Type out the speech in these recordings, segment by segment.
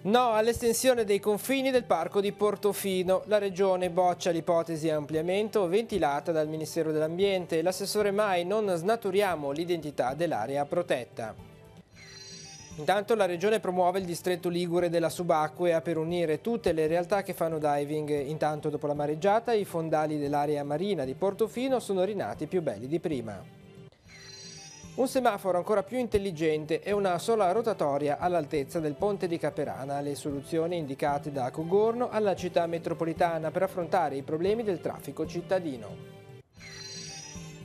No all'estensione dei confini del parco di Portofino. La Regione boccia l'ipotesi ampliamento ventilata dal Ministero dell'Ambiente. L'assessore Mai: non snaturiamo l'identità dell'area protetta. Intanto la Regione promuove il distretto ligure della subacquea per unire tutte le realtà che fanno diving. Intanto, dopo la mareggiata, i fondali dell'area marina di Portofino sono rinati più belli di prima. Un semaforo ancora più intelligente e una sola rotatoria all'altezza del ponte di Caperana, le soluzioni indicate da Cogorno alla città metropolitana per affrontare i problemi del traffico cittadino.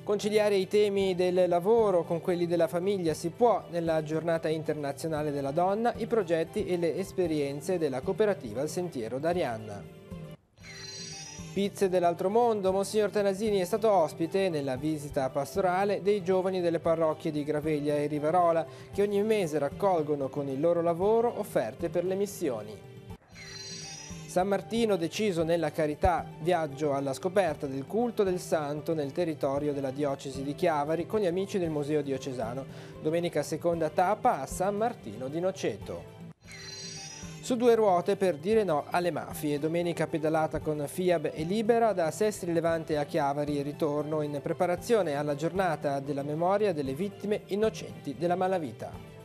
Conciliare i temi del lavoro con quelli della famiglia si può nella giornata internazionale della donna, i progetti e le esperienze della cooperativa Il Sentiero d'Arianna. Pizze dell'altro mondo. Monsignor Tanasini è stato ospite nella visita pastorale dei giovani delle parrocchie di Graveglia e Rivarola, che ogni mese raccolgono con il loro lavoro offerte per le missioni. San Martino deciso nella carità, viaggio alla scoperta del culto del santo nel territorio della diocesi di Chiavari con gli amici del Museo Diocesano. Domenica seconda tappa a San Martino di Noceto. Su due ruote per dire no alle mafie. Domenica pedalata con FIAB e Libera da Sestri Levante a Chiavari e ritorno in preparazione alla giornata della memoria delle vittime innocenti della malavita.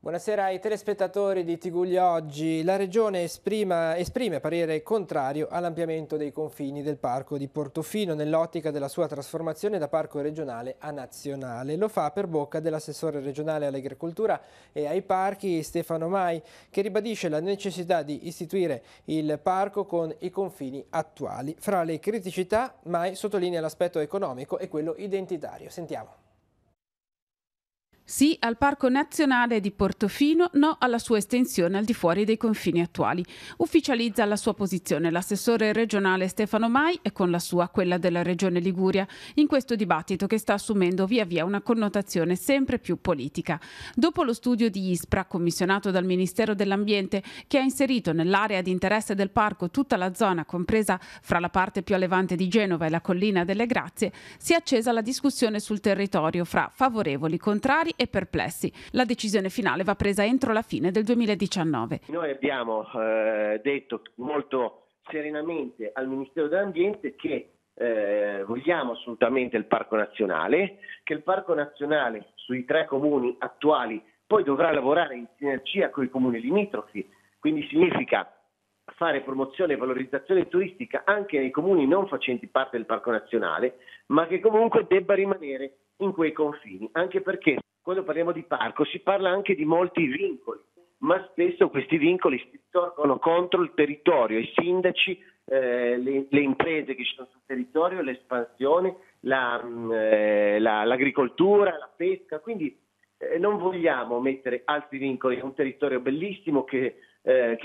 Buonasera ai telespettatori di Tiguglia Oggi. La Regione esprime parere contrario all'ampliamento dei confini del parco di Portofino nell'ottica della sua trasformazione da parco regionale a nazionale. Lo fa per bocca dell'assessore regionale all'agricoltura e ai parchi Stefano Mai, che ribadisce la necessità di istituire il parco con i confini attuali. Fra le criticità, Mai sottolinea l'aspetto economico e quello identitario. Sentiamo. Sì al Parco Nazionale di Portofino, no alla sua estensione al di fuori dei confini attuali. Ufficializza la sua posizione l'assessore regionale Stefano Mai e con la sua quella della Regione Liguria in questo dibattito che sta assumendo via via una connotazione sempre più politica. Dopo lo studio di ISPRA commissionato dal Ministero dell'Ambiente, che ha inserito nell'area di interesse del parco tutta la zona compresa fra la parte più a levante di Genova e la collina delle Grazie, si è accesa la discussione sul territorio fra favorevoli, contrari e perplessi. La decisione finale va presa entro la fine del 2019. Noi abbiamo detto molto serenamente al Ministero dell'Ambiente che vogliamo assolutamente il Parco Nazionale, che il Parco Nazionale sui 3 comuni attuali poi dovrà lavorare in sinergia con i comuni limitrofi, quindi significa fare promozione e valorizzazione turistica anche nei comuni non facenti parte del Parco Nazionale, ma che comunque debba rimanere in quei confini, anche perché quando parliamo di parco si parla anche di molti vincoli, ma spesso questi vincoli si torcono contro il territorio, i sindaci, le imprese che ci sono sul territorio, l'espansione, l'agricoltura, la pesca, quindi non vogliamo mettere altri vincoli, è un territorio bellissimo che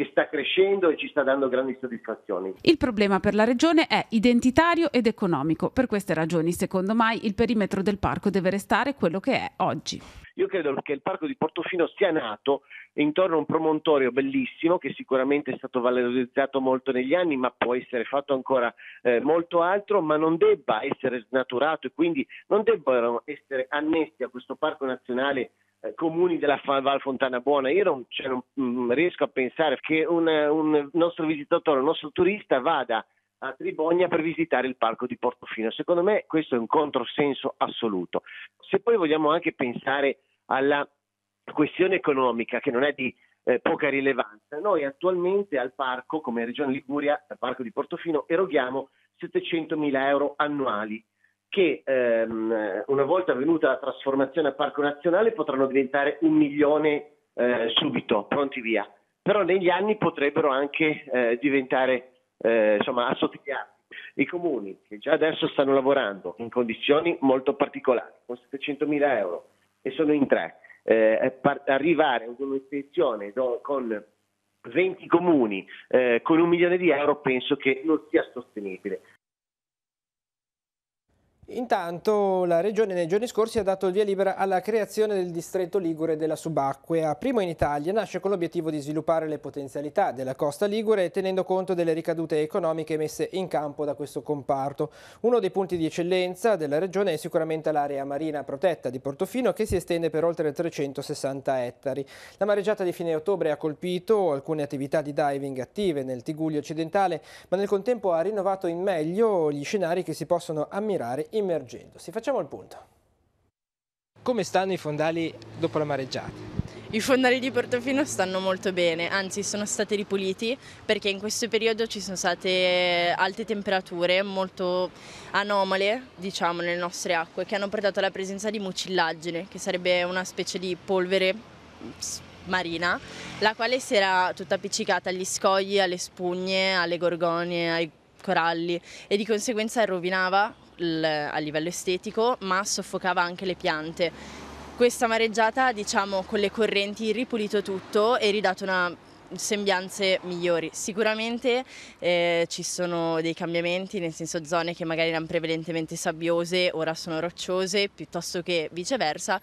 sta crescendo e ci sta dando grandi soddisfazioni. Il problema per la Regione è identitario ed economico. Per queste ragioni, secondo Mai, il perimetro del parco deve restare quello che è oggi. Io credo che il parco di Portofino sia nato intorno a un promontorio bellissimo che sicuramente è stato valorizzato molto negli anni, ma può essere fatto ancora molto altro, ma non debba essere snaturato e quindi non debbano essere annessi a questo parco nazionale comuni della Val Fontana Buona. Io non riesco a pensare che un nostro visitatore, un nostro turista vada a Tribogna per visitare il parco di Portofino. Secondo me questo è un controsenso assoluto. Se poi vogliamo anche pensare alla questione economica, che non è di poca rilevanza, noi attualmente al parco, come Regione Liguria, al parco di Portofino, eroghiamo 700.000 euro annuali, che una volta avvenuta la trasformazione a parco nazionale potranno diventare 1 milione subito, pronti via. Però negli anni potrebbero anche diventare, assottigliarsi. I comuni che già adesso stanno lavorando in condizioni molto particolari, con 700.000 euro, e sono in 3, arrivare ad un'estensione con 20 comuni con 1 milione di euro penso che non sia sostenibile. Intanto la Regione nei giorni scorsi ha dato il via libera alla creazione del distretto ligure della Subacquea. Primo in Italia, nasce con l'obiettivo di sviluppare le potenzialità della costa ligure tenendo conto delle ricadute economiche messe in campo da questo comparto. Uno dei punti di eccellenza della Regione è sicuramente l'area marina protetta di Portofino, che si estende per oltre 360 ettari. La mareggiata di fine ottobre ha colpito alcune attività di diving attive nel Tigullio occidentale, ma nel contempo ha rinnovato in meglio gli scenari che si possono ammirare immergendosi. Facciamo il punto. Come stanno i fondali dopo la mareggiata? I fondali di Portofino stanno molto bene, anzi sono stati ripuliti perché in questo periodo ci sono state alte temperature molto anomale, diciamo, nelle nostre acque, che hanno portato alla presenza di mucillagine, che sarebbe una specie di polvere marina, la quale si era tutta appiccicata agli scogli, alle spugne, alle gorgonie, ai coralli e di conseguenza rovinava a livello estetico, ma soffocava anche le piante. Questa mareggiata, diciamo, con le correnti ripulito tutto e ridato una sembianze migliori. Sicuramente ci sono dei cambiamenti, nel senso zone che magari erano prevalentemente sabbiose ora sono rocciose piuttosto che viceversa,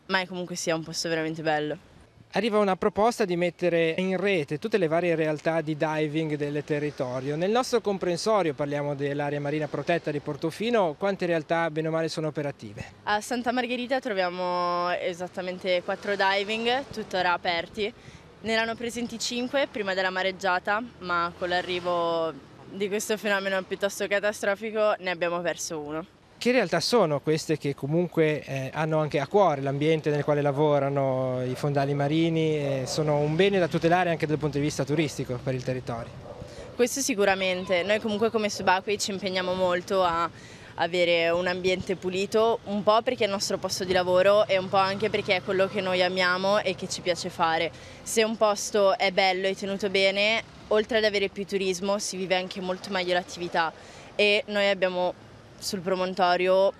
ma è comunque sia un posto veramente bello. Arriva una proposta di mettere in rete tutte le varie realtà di diving del territorio. Nel nostro comprensorio, parliamo dell'area marina protetta di Portofino, quante realtà bene o male sono operative? A Santa Margherita troviamo esattamente 4 diving, tuttora aperti. Ne erano presenti 5 prima della mareggiata, ma con l'arrivo di questo fenomeno piuttosto catastrofico ne abbiamo perso uno. Che realtà sono queste che comunque hanno anche a cuore l'ambiente nel quale lavorano, i fondali marini, sono un bene da tutelare anche dal punto di vista turistico per il territorio? Questo sicuramente, noi comunque come Subacquei ci impegniamo molto a avere un ambiente pulito, un po' perché è il nostro posto di lavoro e un po' anche perché è quello che noi amiamo e che ci piace fare. Se un posto è bello e tenuto bene, oltre ad avere più turismo si vive anche molto meglio l'attività e noi abbiamo sul promontorio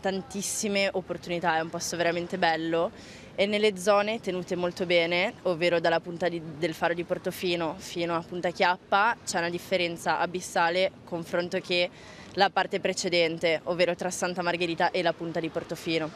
tantissime opportunità, è un posto veramente bello e nelle zone tenute molto bene, ovvero dalla punta del faro di Portofino fino a Punta Chiappa, c'è una differenza abissale confronto che la parte precedente, ovvero tra Santa Margherita e la punta di Portofino.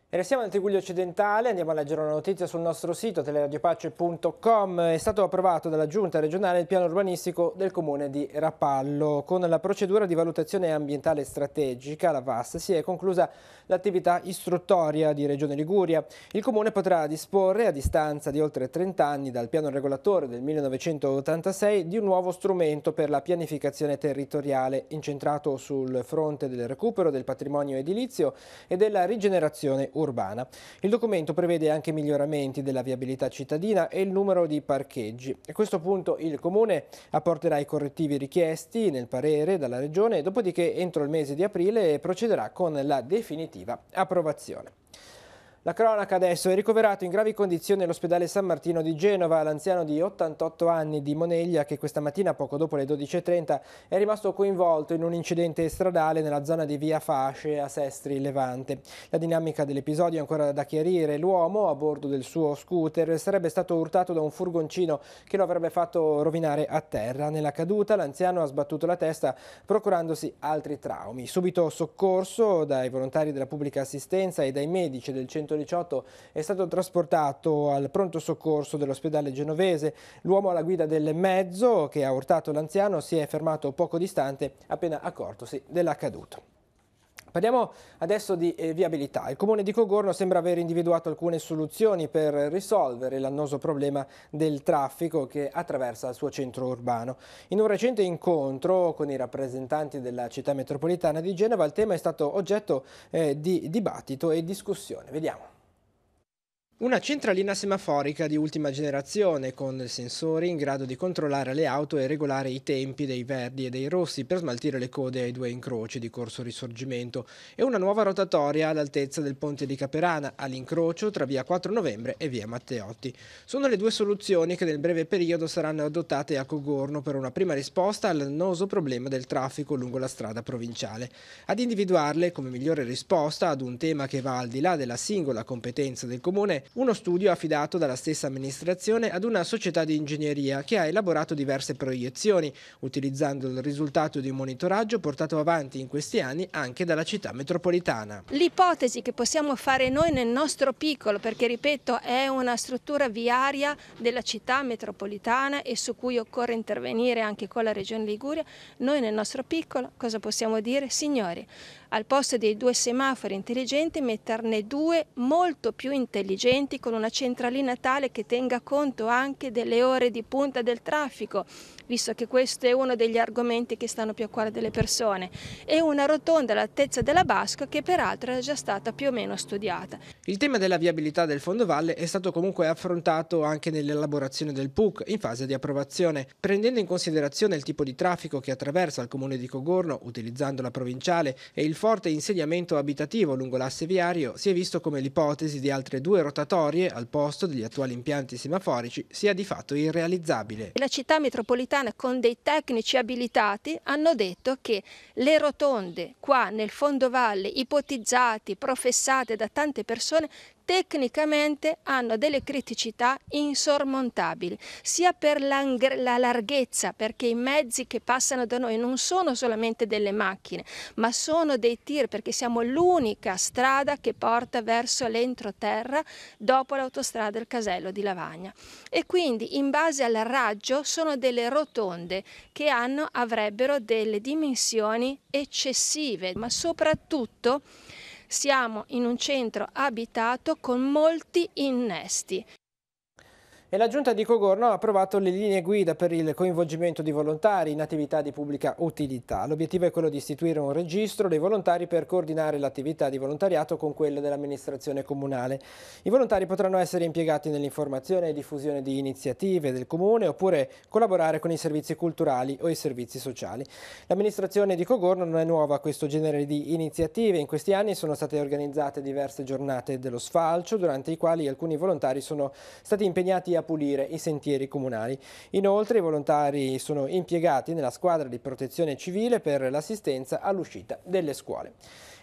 E restiamo nel Tigullio occidentale, andiamo a leggere una notizia sul nostro sito teleradiopace.com. È stato approvato dalla Giunta regionale il piano urbanistico del comune di Rapallo. Con la procedura di valutazione ambientale strategica, la VAS, si è conclusa l'attività istruttoria di Regione Liguria. Il comune potrà disporre, a distanza di oltre 30 anni dal piano regolatore del 1986, di un nuovo strumento per la pianificazione territoriale, incentrato sul fronte del recupero del patrimonio edilizio e della rigenerazione urbana. Il documento prevede anche miglioramenti della viabilità cittadina e il numero di parcheggi. A questo punto il Comune apporterà i correttivi richiesti nel parere dalla Regione, dopodiché entro il mese di aprile procederà con la definitiva approvazione. La cronaca adesso: è ricoverato in gravi condizioni all'ospedale San Martino di Genova l'anziano di 88 anni di Moneglia che questa mattina, poco dopo le 12:30, è rimasto coinvolto in un incidente stradale nella zona di via Fasce a Sestri Levante. La dinamica dell'episodio è ancora da chiarire. L'uomo, a bordo del suo scooter, sarebbe stato urtato da un furgoncino che lo avrebbe fatto rovinare a terra. Nella caduta l'anziano ha sbattuto la testa, procurandosi altri traumi. Subito soccorso dai volontari della pubblica assistenza e dai medici del 118, è stato trasportato al pronto soccorso dell'ospedale genovese. L'uomo alla guida del mezzo che ha urtato l'anziano si è fermato poco distante appena accortosi dell'accaduto. Parliamo adesso di viabilità. Il Comune di Cogorno sembra aver individuato alcune soluzioni per risolvere l'annoso problema del traffico che attraversa il suo centro urbano. In un recente incontro con i rappresentanti della città metropolitana di Genova il tema è stato oggetto di dibattito e discussione. Vediamo. Una centralina semaforica di ultima generazione con sensori in grado di controllare le auto e regolare i tempi dei verdi e dei rossi per smaltire le code ai 2 incroci di Corso Risorgimento e una nuova rotatoria all'altezza del ponte di Caperana all'incrocio tra via 4 Novembre e via Matteotti. Sono le due soluzioni che nel breve periodo saranno adottate a Cogorno per una prima risposta all'annoso problema del traffico lungo la strada provinciale. Ad individuarle come migliore risposta ad un tema che va al di là della singola competenza del Comune Uno studio affidato dalla stessa amministrazione ad una società di ingegneria che ha elaborato diverse proiezioni, utilizzando il risultato di un monitoraggio portato avanti in questi anni anche dalla città metropolitana. L'ipotesi che possiamo fare noi nel nostro piccolo, perché ripeto è una struttura viaria della città metropolitana e su cui occorre intervenire anche con la Regione Liguria, noi nel nostro piccolo cosa possiamo dire? Signori, al posto dei 2 semafori intelligenti metterne 2 molto più intelligenti con una centralina tale che tenga conto anche delle ore di punta del traffico, visto che questo è uno degli argomenti che stanno più a cuore delle persone, e una rotonda all'altezza della Basco che peraltro è già stata più o meno studiata. Il tema della viabilità del fondovalle è stato comunque affrontato anche nell'elaborazione del PUC in fase di approvazione, prendendo in considerazione il tipo di traffico che attraversa il comune di Cogorno, utilizzando la provinciale, e il forte insediamento abitativo lungo l'asse viario. Si è visto come l'ipotesi di altre 2 rotatorie al posto degli attuali impianti semaforici sia di fatto irrealizzabile. La città metropolitana, con dei tecnici abilitati, hanno detto che le rotonde qua nel fondovalle, ipotizzate, professate da tante persone, tecnicamente hanno delle criticità insormontabili, sia per la larghezza, perché i mezzi che passano da noi non sono solamente delle macchine, ma sono dei tir, perché siamo l'unica strada che porta verso l'entroterra dopo l'autostrada del Casello di Lavagna. E quindi in base al raggio sono delle rotonde che avrebbero delle dimensioni eccessive, ma soprattutto siamo in un centro abitato con molti innesti. E la Giunta di Cogorno ha approvato le linee guida per il coinvolgimento di volontari in attività di pubblica utilità. L'obiettivo è quello di istituire un registro dei volontari per coordinare l'attività di volontariato con quelle dell'amministrazione comunale. I volontari potranno essere impiegati nell'informazione e diffusione di iniziative del comune oppure collaborare con i servizi culturali o i servizi sociali. L'amministrazione di Cogorno non è nuova a questo genere di iniziative. In questi anni sono state organizzate diverse giornate dello sfalcio, durante i quali alcuni volontari sono stati impegnati a pulire i sentieri comunali. Inoltre i volontari sono impiegati nella squadra di protezione civile per l'assistenza all'uscita delle scuole.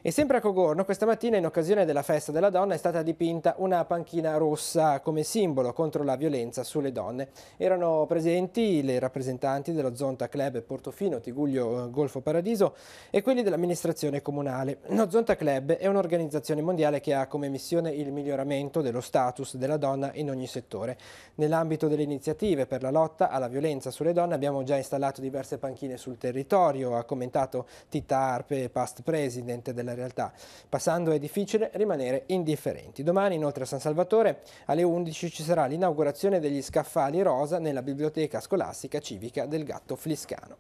E sempre a Cogorno, questa mattina in occasione della festa della donna è stata dipinta una panchina rossa come simbolo contro la violenza sulle donne. Erano presenti le rappresentanti dello Zonta Club Portofino, Tiguglio, Golfo Paradiso e quelli dell'amministrazione comunale. Lo Zonta Club è un'organizzazione mondiale che ha come missione il miglioramento dello status della donna in ogni settore. Nell'ambito delle iniziative per la lotta alla violenza sulle donne abbiamo già installato diverse panchine sul territorio, ha commentato Titta Arpe, past president della realtà. Passando è difficile rimanere indifferenti. Domani inoltre a San Salvatore alle 11 ci sarà l'inaugurazione degli scaffali rosa nella biblioteca scolastica civica del Gatto Fliscano.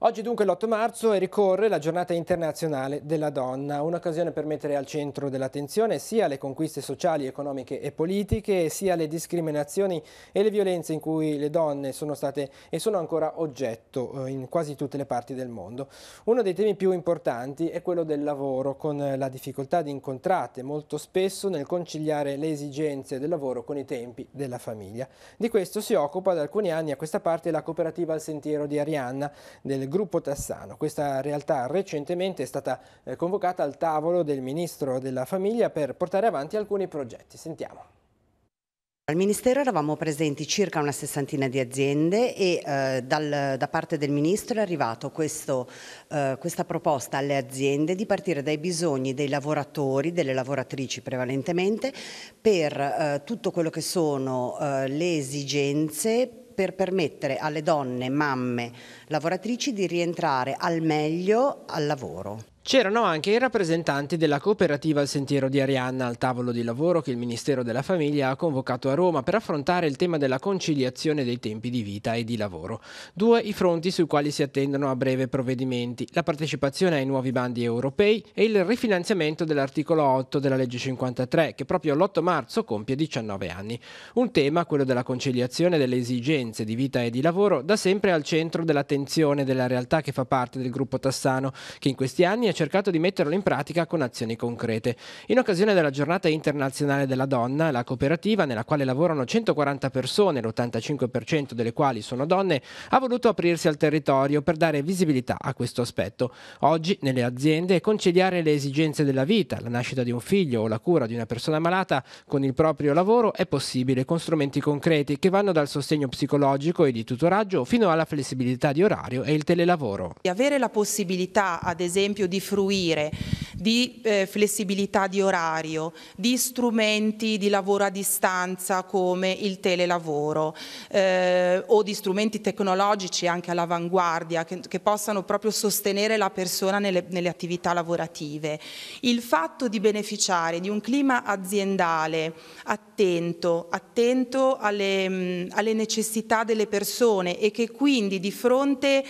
Oggi dunque l'8 marzo e ricorre la giornata internazionale della donna, un'occasione per mettere al centro dell'attenzione sia le conquiste sociali, economiche e politiche, sia le discriminazioni e le violenze in cui le donne sono state e sono ancora oggetto in quasi tutte le parti del mondo. Uno dei temi più importanti è quello del lavoro, con la difficoltà incontrate molto spesso nel conciliare le esigenze del lavoro con i tempi della famiglia. Di questo si occupa da alcuni anni a questa parte la cooperativa Al Sentiero di Arianna del Gruppo Tassano. Questa realtà recentemente è stata convocata al tavolo del Ministro della Famiglia per portare avanti alcuni progetti. Sentiamo. Al Ministero eravamo presenti circa una 60ina di aziende e da parte del Ministro è arrivato questa proposta alle aziende di partire dai bisogni dei lavoratori, delle lavoratrici prevalentemente, per tutto quello che sono le esigenze per permettere alle donne, mamme, lavoratrici di rientrare al meglio al lavoro. C'erano anche i rappresentanti della cooperativa Al Sentiero di Arianna al tavolo di lavoro che il Ministero della Famiglia ha convocato a Roma per affrontare il tema della conciliazione dei tempi di vita e di lavoro. 2 i fronti sui quali si attendono a breve provvedimenti: la partecipazione ai nuovi bandi europei e il rifinanziamento dell'articolo 8 della legge 53, che proprio l'8 marzo compie 19 anni. Un tema, quello della conciliazione delle esigenze di vita e di lavoro, da sempre al centro dell'attenzione della realtà che fa parte del Gruppo Tassano, che in questi anni è ha cercato di metterlo in pratica con azioni concrete. In occasione della Giornata Internazionale della Donna, la cooperativa, nella quale lavorano 140 persone, l'85% delle quali sono donne, ha voluto aprirsi al territorio per dare visibilità a questo aspetto. Oggi, nelle aziende, conciliare le esigenze della vita, la nascita di un figlio o la cura di una persona malata con il proprio lavoro è possibile con strumenti concreti che vanno dal sostegno psicologico e di tutoraggio fino alla flessibilità di orario e il telelavoro. Avere la possibilità, ad esempio, di fruire di flessibilità di orario, di strumenti di lavoro a distanza come il telelavoro o di strumenti tecnologici anche all'avanguardia che possano proprio sostenere la persona nelle attività lavorative. Il fatto di beneficiare di un clima aziendale attento alle necessità delle persone e che quindi di fronte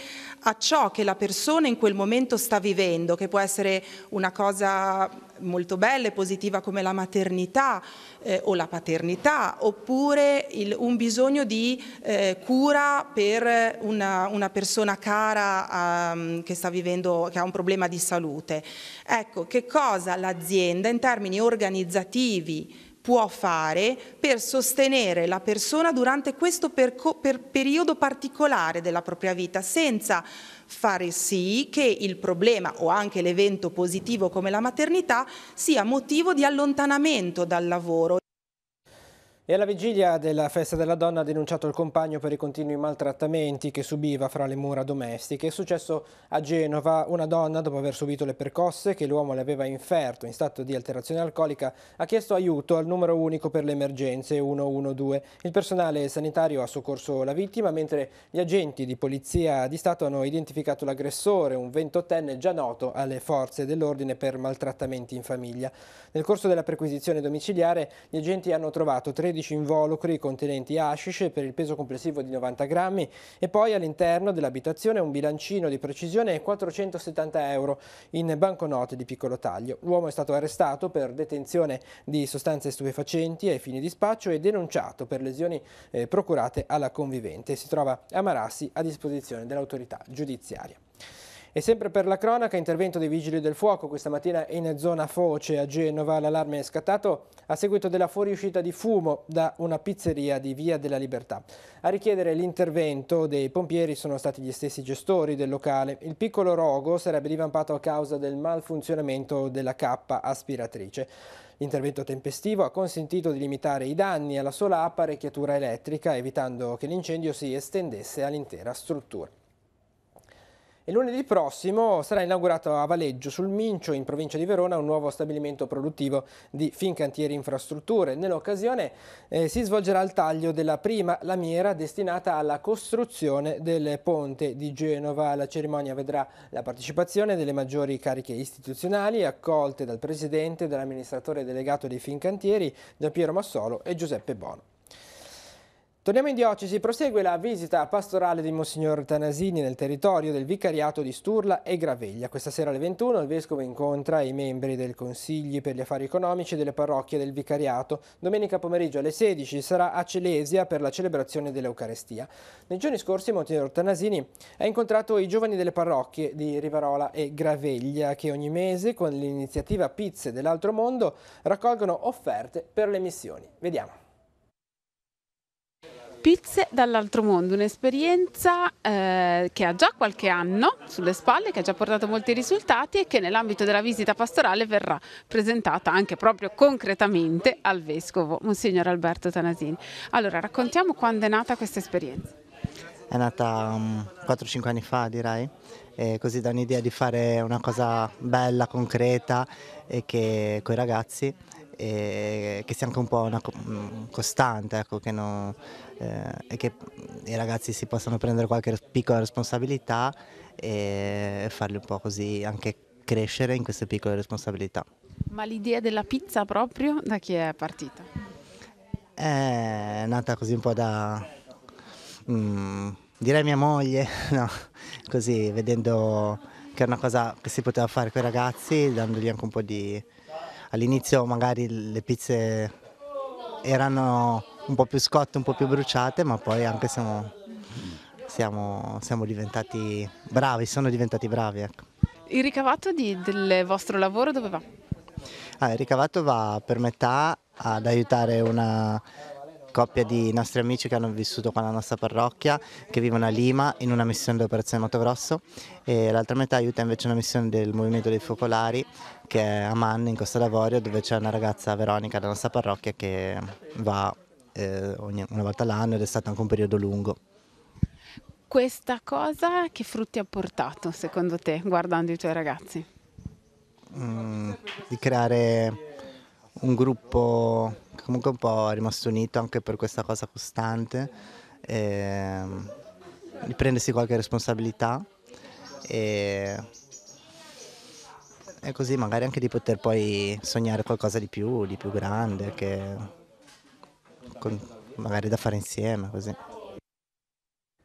a ciò che la persona in quel momento sta vivendo, che può essere una cosa molto bella e positiva come la maternità o la paternità, oppure un bisogno di cura per una persona cara che sta vivendo, che ha un problema di salute. Ecco, che cosa l'azienda in termini organizzativi può fare per sostenere la persona durante questo periodo particolare della propria vita, senza fare sì che il problema o anche l'evento positivo come la maternità sia motivo di allontanamento dal lavoro. E alla vigilia della festa della donna ha denunciato il compagno per i continui maltrattamenti che subiva fra le mura domestiche. È successo a Genova. Una donna, dopo aver subito le percosse che l'uomo le aveva inferto in stato di alterazione alcolica, ha chiesto aiuto al numero unico per le emergenze 112. Il personale sanitario ha soccorso la vittima, mentre gli agenti di polizia di Stato hanno identificato l'aggressore, un 28enne già noto alle forze dell'ordine per maltrattamenti in famiglia. Nel corso della perquisizione domiciliare gli agenti hanno trovato 13 involucri contenenti hashish per il peso complessivo di 90 grammi e poi all'interno dell'abitazione un bilancino di precisione e 470 euro in banconote di piccolo taglio. L'uomo è stato arrestato per detenzione di sostanze stupefacenti ai fini di spaccio e denunciato per lesioni procurate alla convivente. Si trova a Marassi a disposizione dell'autorità giudiziaria. E sempre per la cronaca, intervento dei Vigili del Fuoco questa mattina in zona Foce a Genova. L'allarme è scattato a seguito della fuoriuscita di fumo da una pizzeria di Via della Libertà. A richiedere l'intervento dei pompieri sono stati gli stessi gestori del locale. Il piccolo rogo sarebbe divampato a causa del malfunzionamento della cappa aspiratrice. L'intervento tempestivo ha consentito di limitare i danni alla sola apparecchiatura elettrica, evitando che l'incendio si estendesse all'intera struttura. E lunedì prossimo sarà inaugurato a Valeggio sul Mincio, in provincia di Verona, un nuovo stabilimento produttivo di Fincantieri Infrastrutture. Nell'occasione si svolgerà il taglio della prima lamiera destinata alla costruzione del ponte di Genova. La cerimonia vedrà la partecipazione delle maggiori cariche istituzionali accolte dal presidente e dall'amministratore delegato dei Fincantieri, Giampiero Massolo e Giuseppe Bono. Torniamo in diocesi, prosegue la visita pastorale di Monsignor Tanasini nel territorio del vicariato di Sturla e Graveglia. Questa sera alle 21 il Vescovo incontra i membri del Consigli per gli Affari Economici delle parrocchie del vicariato. Domenica pomeriggio alle 16 sarà a Celesia per la celebrazione dell'Eucarestia. Nei giorni scorsi Monsignor Tanasini ha incontrato i giovani delle parrocchie di Rivarola e Graveglia che ogni mese con l'iniziativa Pizze dell'Altro Mondo raccolgono offerte per le missioni. Vediamo. Pizze dall'altro mondo, un'esperienza che ha già qualche anno sulle spalle, che ha già portato molti risultati e che nell'ambito della visita pastorale verrà presentata anche proprio concretamente al Vescovo, Monsignor Alberto Tanasini. Allora, raccontiamo quando è nata questa esperienza. È nata 4-5 anni fa, direi, così da un'idea di fare una cosa bella, concreta e che coi ragazzi e che sia anche un po' una costante, ecco, e che i ragazzi si possano prendere qualche piccola responsabilità e farli un po' così anche crescere in queste piccole responsabilità. Ma l'idea della pizza proprio da chi è partita? È nata così un po' da, direi mia moglie, no, così vedendo che era una cosa che si poteva fare con i ragazzi, dandogli anche un po' di... All'inizio magari le pizze erano un po' più scotte, un po' più bruciate, ma poi anche siamo diventati bravi, sono diventati bravi, ecco. Il ricavato del vostro lavoro dove va? Il ricavato va per metà ad aiutare una coppia di nostri amici che hanno vissuto qua nella nostra parrocchia, che vivono a Lima in una missione dell'Operazione Matogrosso, e l'altra metà aiuta invece una missione del Movimento dei Focolari che è a Manne in Costa d'Avorio, dove c'è una ragazza, Veronica, della nostra parrocchia, che va una volta all'anno ed è stato anche un periodo lungo. Questa cosa che frutti ha portato secondo te guardando i tuoi ragazzi? Di creare un gruppo che comunque un po' è rimasto unito anche per questa cosa costante, di prendersi qualche responsabilità e così magari anche di poter poi sognare qualcosa di più grande, magari da fare insieme, così.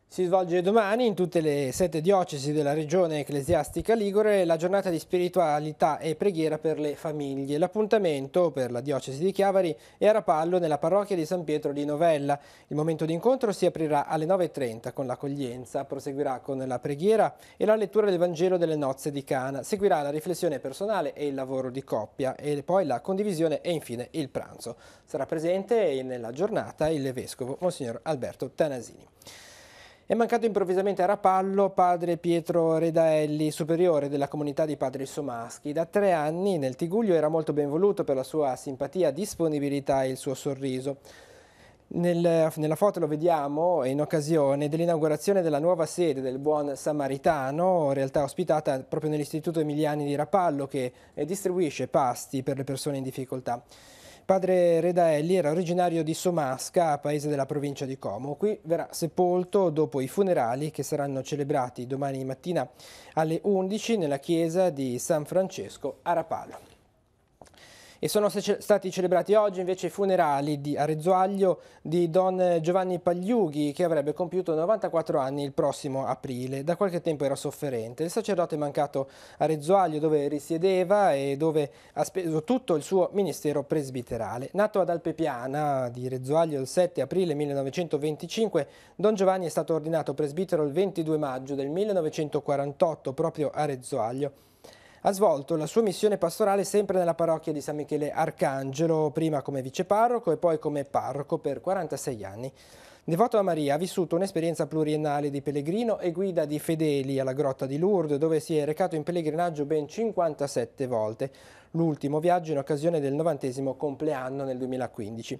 Si svolge domani in tutte le 7 diocesi della regione ecclesiastica ligure la giornata di spiritualità e preghiera per le famiglie. L'appuntamento per la diocesi di Chiavari è a Rapallo nella parrocchia di San Pietro di Novella. Il momento di incontro si aprirà alle 9:30 con l'accoglienza, proseguirà con la preghiera e la lettura del Vangelo delle nozze di Cana. Seguirà la riflessione personale e il lavoro di coppia e poi la condivisione e infine il pranzo. Sarà presente nella giornata il vescovo Monsignor Alberto Tanasini. È mancato improvvisamente a Rapallo padre Pietro Redaelli, superiore della comunità di Padri Somaschi. Da 3 anni nel Tigullio era molto ben voluto per la sua simpatia, disponibilità e il suo sorriso. Nella foto lo vediamo in occasione dell'inaugurazione della nuova sede del Buon Samaritano, realtà ospitata proprio nell'Istituto Emiliani di Rapallo, che distribuisce pasti per le persone in difficoltà. Padre Redaelli era originario di Somasca, paese della provincia di Como. Qui verrà sepolto dopo i funerali che saranno celebrati domani mattina alle 11 nella chiesa di San Francesco a Rapallo. E sono stati celebrati oggi invece i funerali a Rezzuaglio di Don Giovanni Pagliughi, che avrebbe compiuto 94 anni il prossimo aprile. Da qualche tempo era sofferente. Il sacerdote è mancato a Rezzuaglio, dove risiedeva e dove ha speso tutto il suo ministero presbiterale. Nato ad Alpepiana di Rezzuaglio il 7 aprile 1925, Don Giovanni è stato ordinato presbitero il 22 maggio del 1948 proprio a Rezzuaglio. Ha svolto la sua missione pastorale sempre nella parrocchia di San Michele Arcangelo, prima come viceparroco e poi come parroco per 46 anni. Devoto a Maria, ha vissuto un'esperienza pluriennale di pellegrino e guida di fedeli alla grotta di Lourdes, dove si è recato in pellegrinaggio ben 57 volte, l'ultimo viaggio in occasione del 90° compleanno nel 2015.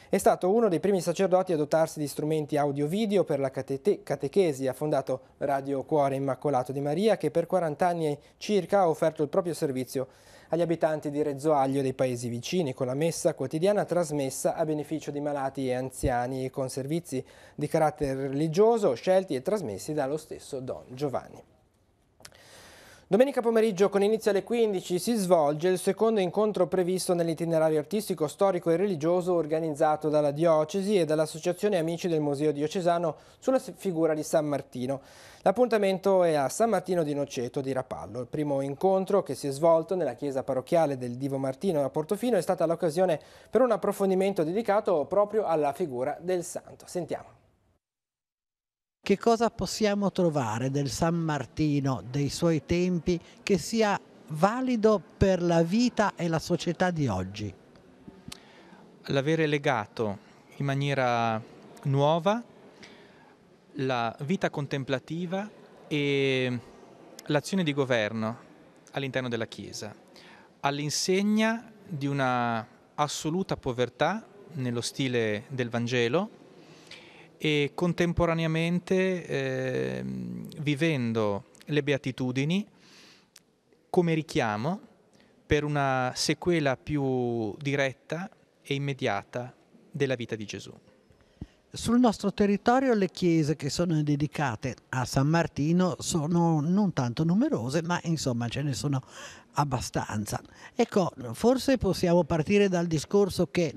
È stato uno dei primi sacerdoti a dotarsi di strumenti audio-video per la catechesi. Ha fondato Radio Cuore Immacolato di Maria, che per 40 anni circa ha offerto il proprio servizio agli abitanti di Rezzuaglio e dei paesi vicini, con la messa quotidiana trasmessa a beneficio di malati e anziani e con servizi di carattere religioso scelti e trasmessi dallo stesso Don Giovanni. Domenica pomeriggio con inizio alle 15 si svolge il secondo incontro previsto nell'itinerario artistico, storico e religioso organizzato dalla Diocesi e dall'Associazione Amici del Museo Diocesano sulla figura di San Martino. L'appuntamento è a San Martino di Noceto di Rapallo. Il primo incontro, che si è svolto nella chiesa parrocchiale del Divo Martino a Portofino, è stata l'occasione per un approfondimento dedicato proprio alla figura del santo. Sentiamo. Che cosa possiamo trovare del San Martino, dei suoi tempi, che sia valido per la vita e la società di oggi? L'avere legato in maniera nuova la vita contemplativa e l'azione di governo all'interno della Chiesa, all'insegna di una assoluta povertà nello stile del Vangelo, e contemporaneamente vivendo le beatitudini come richiamo per una sequela più diretta e immediata della vita di Gesù. Sul nostro territorio le chiese che sono dedicate a San Martino sono non tanto numerose, ma insomma ce ne sono abbastanza. Ecco, forse possiamo partire dal discorso che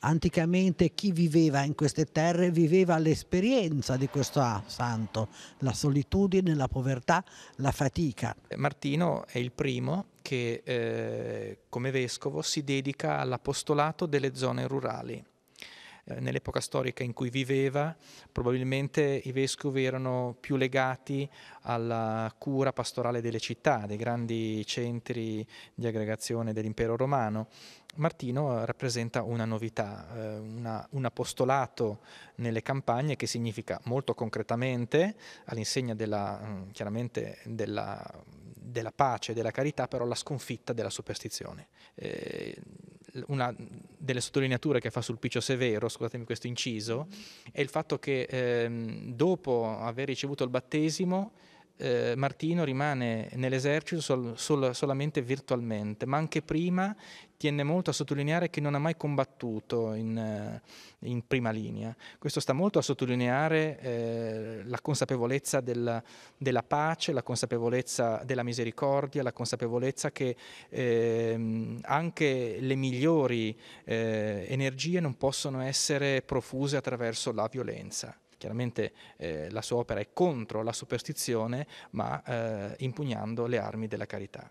anticamente chi viveva in queste terre viveva l'esperienza di questo santo, la solitudine, la povertà, la fatica. Martino è il primo che come vescovo si dedica all'apostolato delle zone rurali. nell'epoca storica in cui viveva, probabilmente i vescovi erano più legati alla cura pastorale delle città, dei grandi centri di aggregazione dell'impero romano. Martino rappresenta una novità, un apostolato nelle campagne, che significa molto concretamente, all'insegna chiaramente della pace e della carità, però la sconfitta della superstizione. Una delle sottolineature che fa Sulpicio Severo, scusatemi questo inciso, è il fatto che dopo aver ricevuto il battesimo, Martino rimane nell'esercito solamente virtualmente, ma anche prima tiende molto a sottolineare che non ha mai combattuto in prima linea. Questo sta molto a sottolineare la consapevolezza della pace, la consapevolezza della misericordia, la consapevolezza che anche le migliori energie non possono essere profuse attraverso la violenza. Chiaramente la sua opera è contro la superstizione, ma impugnando le armi della carità.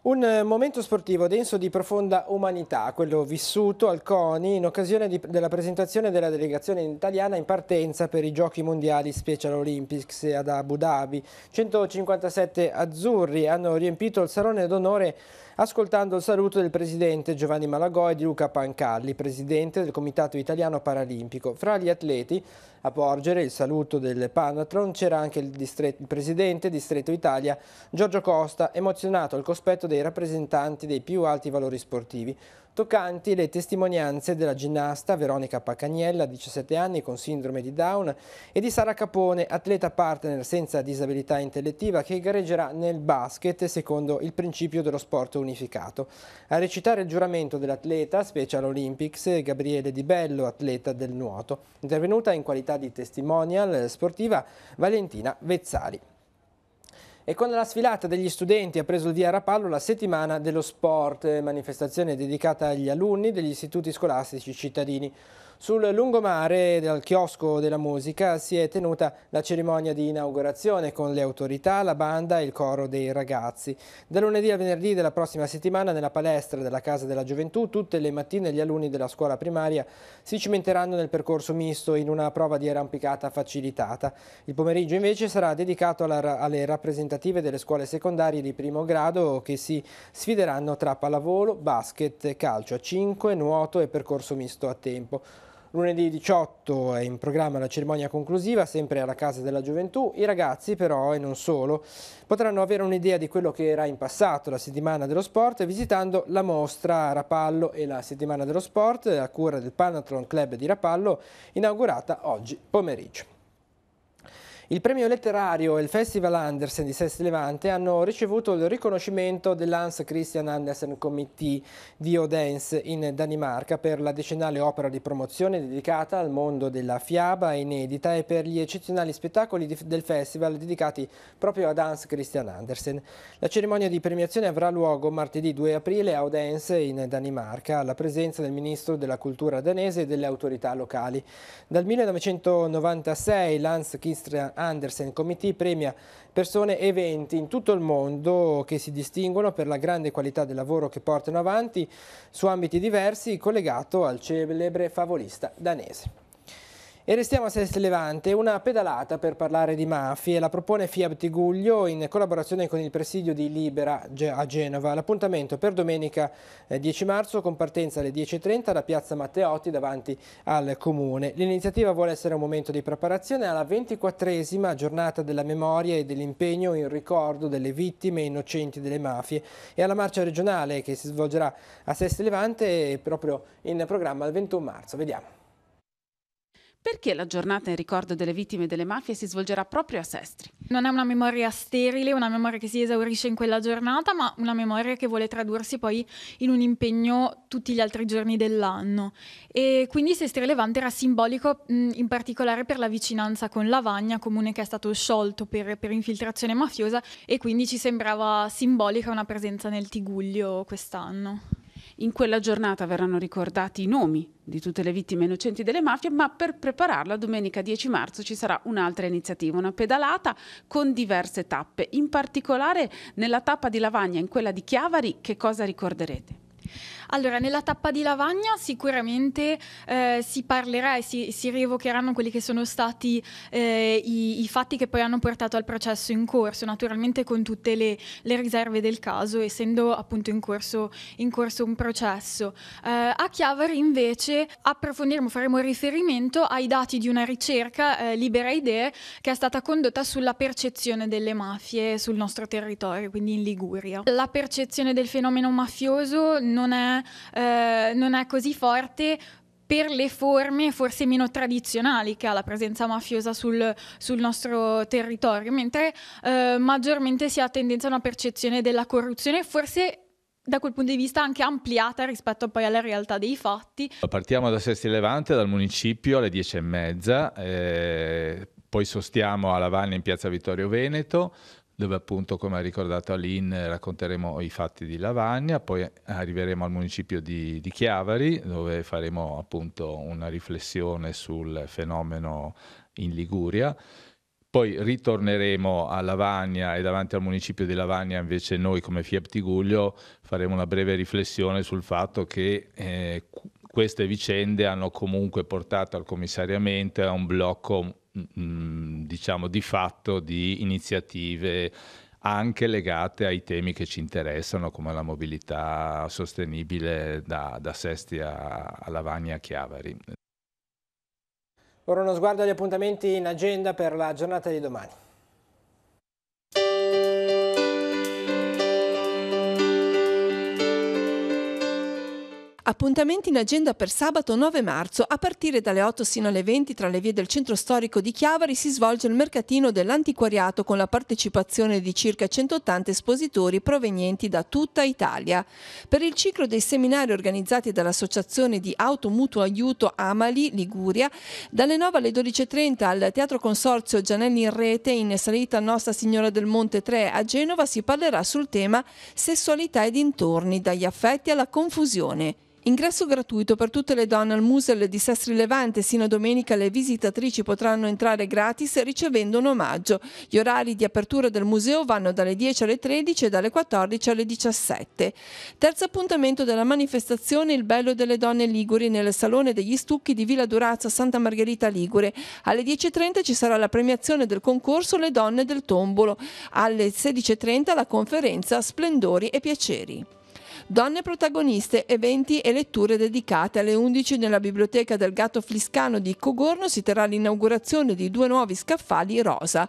Un momento sportivo denso di profonda umanità, quello vissuto al CONI in occasione della presentazione della delegazione italiana in partenza per i Giochi Mondiali Special Olympics ad Abu Dhabi. 157 azzurri hanno riempito il salone d'onore ascoltando il saluto del presidente Giovanni Malagò e di Luca Pancalli, presidente del Comitato Italiano Paralimpico. Fra gli atleti a porgere il saluto del Panathlon c'era anche il presidente Distretto Italia Giorgio Costa, emozionato al cospetto dei rappresentanti dei più alti valori sportivi. Toccanti le testimonianze della ginnasta Veronica Pacagnella, 17 anni, con sindrome di Down, e di Sara Capone, atleta partner senza disabilità intellettiva, che gareggerà nel basket secondo il principio dello sport unificato. A recitare il giuramento dell'atleta Special Olympics Gabriele Di Bello, atleta del nuoto. Intervenuta in qualità di testimonial sportiva Valentina Vezzali. E con la sfilata degli studenti ha preso il via a Rapallo la settimana dello sport, manifestazione dedicata agli alunni degli istituti scolastici cittadini. Sul lungomare del chiosco della musica si è tenuta la cerimonia di inaugurazione con le autorità, la banda e il coro dei ragazzi. Da lunedì a venerdì della prossima settimana nella palestra della Casa della Gioventù tutte le mattine gli alunni della scuola primaria si cimenteranno nel percorso misto in una prova di arrampicata facilitata. Il pomeriggio invece sarà dedicato alle rappresentative delle scuole secondarie di primo grado che si sfideranno tra pallavolo, basket, calcio a 5, nuoto e percorso misto a tempo. Lunedì 18 è in programma la cerimonia conclusiva, sempre alla Casa della Gioventù. I ragazzi però, e non solo, potranno avere un'idea di quello che era in passato la settimana dello sport visitando la mostra a Rapallo e la settimana dello sport a cura del Panathlon Club di Rapallo, inaugurata oggi pomeriggio. Il premio letterario e il Festival Andersen di Sestri Levante hanno ricevuto il riconoscimento dell'Hans Christian Andersen Committee di Odense in Danimarca per la decennale opera di promozione dedicata al mondo della fiaba inedita e per gli eccezionali spettacoli del festival dedicati proprio ad Hans Christian Andersen. La cerimonia di premiazione avrà luogo martedì 2 aprile a Odense in Danimarca, alla presenza del ministro della cultura danese e delle autorità locali. Dal 1996 l'Hans Christian Andersen Committee premia persone e eventi in tutto il mondo che si distinguono per la grande qualità del lavoro che portano avanti su ambiti diversi, collegato al celebre favolista danese. E restiamo a Sestri Levante, una pedalata per parlare di mafie, la propone Fiab Tigullio in collaborazione con il presidio di Libera a Genova. L'appuntamento per domenica 10 marzo con partenza alle 10:30 da Piazza Matteotti davanti al Comune. L'iniziativa vuole essere un momento di preparazione alla 24esima giornata della memoria e dell'impegno in ricordo delle vittime innocenti delle mafie e alla marcia regionale che si svolgerà a Sestri Levante proprio in programma il 21 marzo. Vediamo. Perché la giornata in ricordo delle vittime delle mafie si svolgerà proprio a Sestri? Non è una memoria sterile, una memoria che si esaurisce in quella giornata, ma una memoria che vuole tradursi poi in un impegno tutti gli altri giorni dell'anno. E quindi Sestri Levante era simbolico in particolare per la vicinanza con Lavagna, comune che è stato sciolto per infiltrazione mafiosa, e quindi ci sembrava simbolica una presenza nel Tigullio quest'anno. In quella giornata verranno ricordati i nomi di tutte le vittime innocenti delle mafie, ma per prepararla domenica 10 marzo ci sarà un'altra iniziativa, una pedalata con diverse tappe. In particolare nella tappa di Lavagna e in quella di Chiavari che cosa ricorderete? Allora, nella tappa di Lavagna sicuramente si parlerà e si rievocheranno quelli che sono stati i fatti che poi hanno portato al processo in corso, naturalmente con tutte le riserve del caso, essendo appunto in corso un processo. A Chiavari invece faremo riferimento ai dati di una ricerca, Libera Idee, che è stata condotta sulla percezione delle mafie sul nostro territorio, quindi in Liguria. La percezione del fenomeno mafioso non è così forte per le forme forse meno tradizionali che ha la presenza mafiosa sul nostro territorio, mentre maggiormente si ha tendenza a una percezione della corruzione, forse da quel punto di vista anche ampliata rispetto poi alla realtà dei fatti. Partiamo da Sesti Levante, dal municipio alle 10:30, poi sostiamo a Lavagna in piazza Vittorio Veneto, dove appunto, come ha ricordato Aline, racconteremo i fatti di Lavagna, poi arriveremo al municipio di Chiavari, dove faremo appunto una riflessione sul fenomeno in Liguria. Poi ritorneremo a Lavagna e davanti al municipio di Lavagna invece noi come FIAP Tigullio faremo una breve riflessione sul fatto che queste vicende hanno comunque portato al commissariamento e a un blocco diciamo di fatto di iniziative anche legate ai temi che ci interessano, come la mobilità sostenibile da Sesti a Lavagna a Chiavari. Ora uno sguardo agli appuntamenti in agenda per la giornata di domani. Appuntamenti in agenda per sabato 9 marzo. A partire dalle 8 sino alle 20 tra le vie del centro storico di Chiavari si svolge il mercatino dell'antiquariato con la partecipazione di circa 180 espositori provenienti da tutta Italia. Per il ciclo dei seminari organizzati dall'Associazione di Automutuo Aiuto Amali Liguria, dalle 9 alle 12:30 al Teatro Consorzio Gianelli in Rete in salita Nostra Signora del Monte 3 a Genova si parlerà sul tema sessualità e dintorni, dagli affetti alla confusione. Ingresso gratuito per tutte le donne al Musel di Sestri Levante. Sino a domenica le visitatrici potranno entrare gratis ricevendo un omaggio. Gli orari di apertura del museo vanno dalle 10 alle 13 e dalle 14 alle 17. Terzo appuntamento della manifestazione Il bello delle donne liguri nel Salone degli Stucchi di Villa Durazzo Santa Margherita Ligure. Alle 10:30 ci sarà la premiazione del concorso Le donne del tombolo. Alle 16:30 la conferenza Splendori e piaceri. Donne protagoniste, eventi e letture dedicate. Alle 11 nella biblioteca del Gatto Fliscano di Cogorno si terrà l'inaugurazione di 2 nuovi scaffali rosa.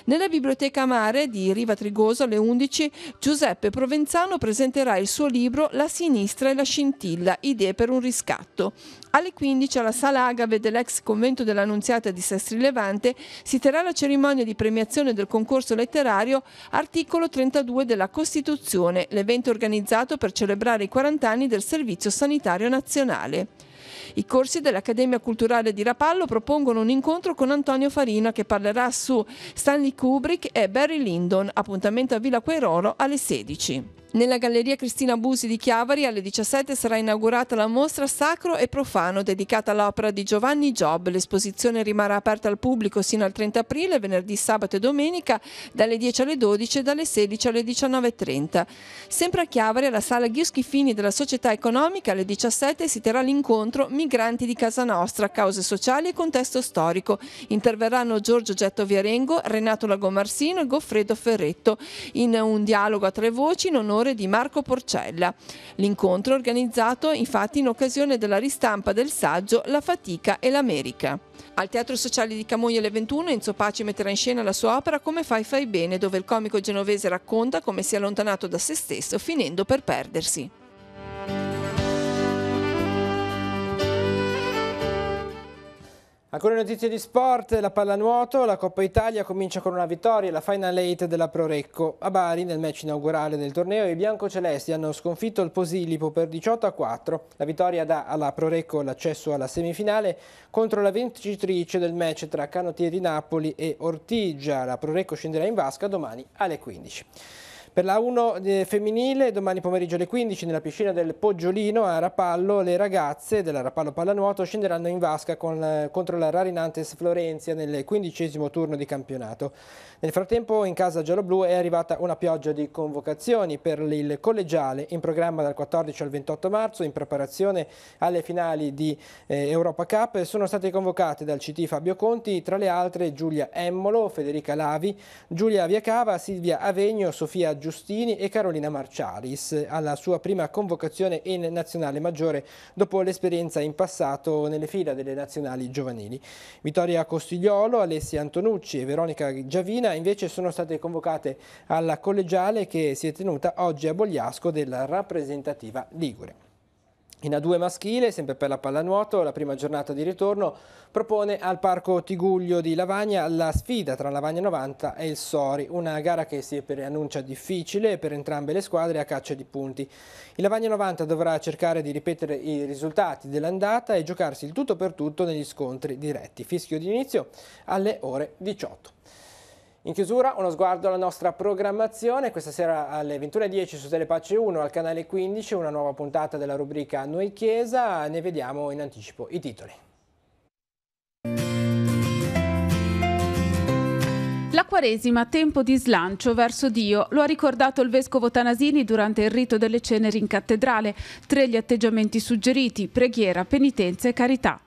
Nella biblioteca Mare di Riva Trigoso alle 11 Giuseppe Provenzano presenterà il suo libro La sinistra e la scintilla, idee per un riscatto. Alle 15 alla Sala Agave dell'ex convento dell'Annunziata di Sestri Levante si terrà la cerimonia di premiazione del concorso letterario Articolo 32 della Costituzione, l'evento organizzato per celebrare i 40 anni del Servizio Sanitario Nazionale. I corsi dell'Accademia Culturale di Rapallo propongono un incontro con Antonio Farina che parlerà su Stanley Kubrick e Barry Lyndon. Appuntamento a Villa Quairolo alle 16. Nella Galleria Cristina Busi di Chiavari alle 17 sarà inaugurata la mostra Sacro e Profano dedicata all'opera di Giovanni Job. L'esposizione rimarrà aperta al pubblico sino al 30 aprile, venerdì, sabato e domenica, dalle 10 alle 12 e dalle 16 alle 19:30. Sempre a Chiavari, alla Sala Ghioschi-Fini della Società Economica, alle 17 si terrà l'incontro Migranti di Casa Nostra, cause sociali e contesto storico. Interverranno Giorgio Getto Viarengo, Renato Lagomarsino e Goffredo Ferretto in un dialogo a 3 voci in onore di Marco Porcella. L'incontro è organizzato infatti in occasione della ristampa del saggio La fatica e l'America. Al Teatro Sociale di Camogli alle 21 Enzo Paci metterà in scena la sua opera Come fai bene, dove il comico genovese racconta come si è allontanato da se stesso finendo per perdersi. Alcune notizie di sport, la pallanuoto, la Coppa Italia comincia con una vittoria, la Final 8 della Prorecco. A Bari, nel match inaugurale del torneo, i biancocelesti hanno sconfitto il Posillipo per 18-4. La vittoria dà alla Prorecco l'accesso alla semifinale contro la vincitrice del match tra Canottieri Napoli e Ortigia. La Prorecco scenderà in vasca domani alle 15. Per la 1 femminile, domani pomeriggio alle 15 nella piscina del Poggiolino a Rapallo, le ragazze della Rapallo Pallanuoto scenderanno in vasca contro la Rarinantes Florenzia nel 15° turno di campionato. Nel frattempo in casa gialloblu è arrivata una pioggia di convocazioni per il collegiale in programma dal 14 al 28 marzo in preparazione alle finali di Europa Cup. Sono state convocate dal CT Fabio Conti, tra le altre Giulia Emmolo, Federica Lavi, Giulia Viacava, Silvia Avegno, Sofia Giustini e Carolina Marcialis alla sua prima convocazione in nazionale maggiore dopo l'esperienza in passato nelle fila delle nazionali giovanili. Vittoria Costigliolo, Alessia Antonucci e Veronica Giavina invece sono state convocate alla collegiale che si è tenuta oggi a Bogliasco della rappresentativa ligure. In A2 maschile, sempre per la pallanuoto, la prima giornata di ritorno propone al Parco Tigullio di Lavagna la sfida tra Lavagna 90 e il Sori, una gara che si preannuncia difficile per entrambe le squadre a caccia di punti. Il Lavagna 90 dovrà cercare di ripetere i risultati dell'andata e giocarsi il tutto per tutto negli scontri diretti. Fischio di inizio alle ore 18. In chiusura uno sguardo alla nostra programmazione, questa sera alle 21:10 su Telepace 1 al canale 15 una nuova puntata della rubrica Noi Chiesa, ne vediamo in anticipo i titoli. La Quaresima, tempo di slancio verso Dio, lo ha ricordato il Vescovo Tanasini durante il rito delle ceneri in cattedrale, 3 gli atteggiamenti suggeriti, preghiera, penitenza e carità.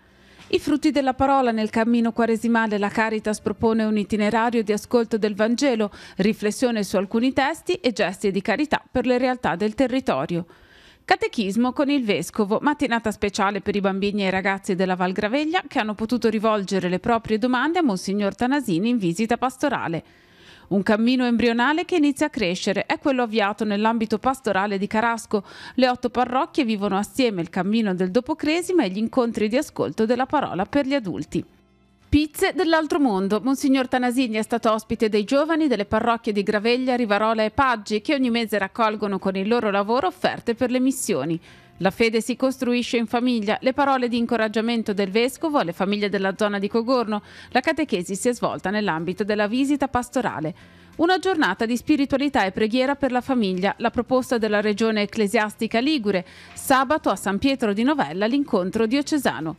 I frutti della parola nel cammino quaresimale la Caritas propone un itinerario di ascolto del Vangelo, riflessione su alcuni testi e gesti di carità per le realtà del territorio. Catechismo con il Vescovo, mattinata speciale per i bambini e i ragazzi della Val Graveglia che hanno potuto rivolgere le proprie domande a Monsignor Tanasini in visita pastorale. Un cammino embrionale che inizia a crescere è quello avviato nell'ambito pastorale di Carasco. Le 8 parrocchie vivono assieme il cammino del Dopocresima e gli incontri di ascolto della parola per gli adulti. Pizze dell'altro mondo. Monsignor Tanasini è stato ospite dei giovani delle parrocchie di Graveglia, Rivarola e Paggi che ogni mese raccolgono con il loro lavoro offerte per le missioni. La fede si costruisce in famiglia, le parole di incoraggiamento del Vescovo alle famiglie della zona di Cogorno, la catechesi si è svolta nell'ambito della visita pastorale. Una giornata di spiritualità e preghiera per la famiglia, la proposta della Regione Ecclesiastica Ligure, sabato a San Pietro di Novella l'incontro diocesano.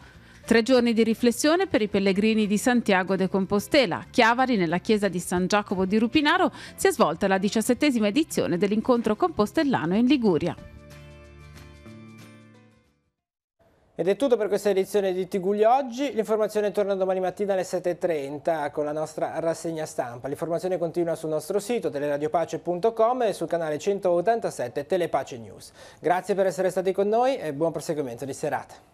3 giorni di riflessione per i pellegrini di Santiago de Compostela. Chiavari, nella chiesa di San Giacomo di Rupinaro, si è svolta la 17ª edizione dell'incontro compostellano in Liguria. Ed è tutto per questa edizione di Tigullio Oggi. L'informazione torna domani mattina alle 7:30 con la nostra rassegna stampa. L'informazione continua sul nostro sito teleradiopace.com e sul canale 187 Telepace News. Grazie per essere stati con noi e buon proseguimento di serata.